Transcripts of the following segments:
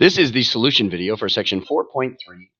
This is the solution video for section 4.3,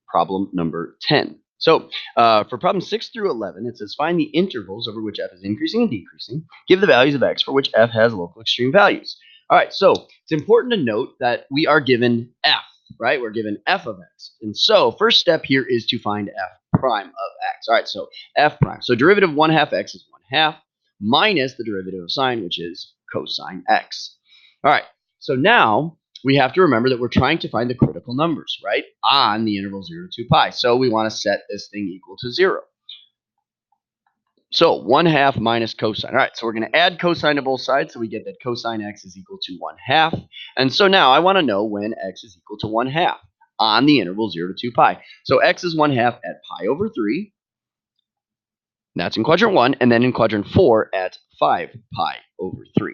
problem number 10. So for problem 6 through 11, it says find the intervals over which f is increasing and decreasing. Give the values of x for which f has local extreme values. All right, so it's important to note that we are given f, right? We're given f of x. And so first step here is to find f prime of x. All right, so f prime. So derivative of 1/2 x is 1/2 minus the derivative of sine, which is cosine x. All right, so now we have to remember that we're trying to find the critical numbers, right, on the interval 0 to 2 pi. So we want to set this thing equal to 0. So 1/2 minus cosine. All right, so we're going to add cosine to both sides, so we get that cosine x is equal to 1/2. And so now I want to know when x is equal to 1/2 on the interval 0 to 2 pi. So x is 1/2 at pi over 3. That's in quadrant 1. And then in quadrant 4 at 5 pi over 3.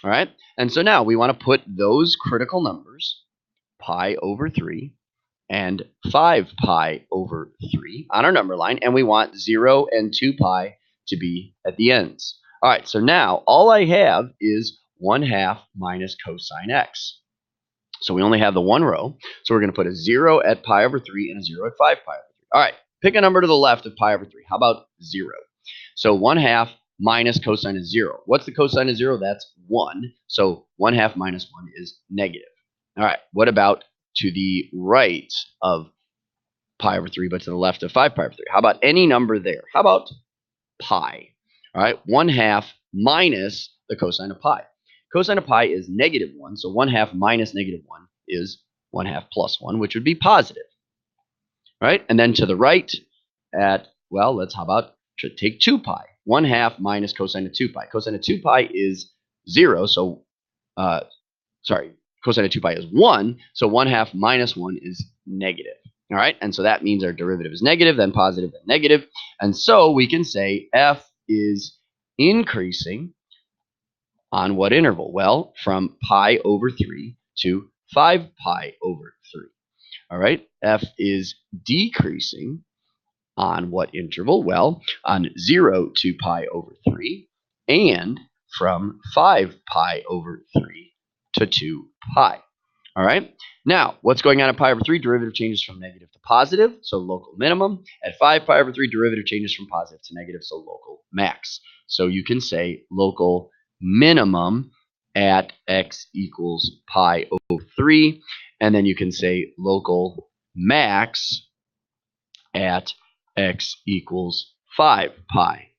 All right, and so now we want to put those critical numbers, pi over 3 and 5 pi over 3 on our number line, and we want 0 and 2 pi to be at the ends. All right, so now all I have is 1/2 minus cosine x. So we only have the one row, so we're going to put a 0 at pi over 3 and a 0 at 5 pi over 3. All right, pick a number to the left of pi over 3. How about 0? So 1/2 minus cosine of 0. What's the cosine of 0? That's 1. So 1/2 minus 1 is negative. All right, what about to the right of pi over 3, but to the left of 5 pi over 3? How about any number there? How about pi? All right, 1/2 minus the cosine of pi. Cosine of pi is -1, so 1/2 minus -1 is 1/2 plus 1, which would be positive. All right, and then to the right at, well, how about take 2 pi. 1/2 minus cosine of 2 pi. Cosine of 2 pi is 0, so, cosine of 2 pi is 1, so 1/2 minus 1 is negative. All right, and so that means our derivative is negative, then positive, then negative. And so we can say f is increasing on what interval? Well, from pi over 3 to 5 pi over 3. All right, f is decreasing on what interval? Well, on 0 to pi over 3 and from 5 pi over 3 to 2 pi. All right. Now, what's going on at pi over 3? Derivative changes from negative to positive, so local minimum. At 5 pi over 3, derivative changes from positive to negative, so local max. So you can say local minimum at x equals pi over 3, and then you can say local max at x equals 5 pi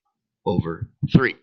over 3.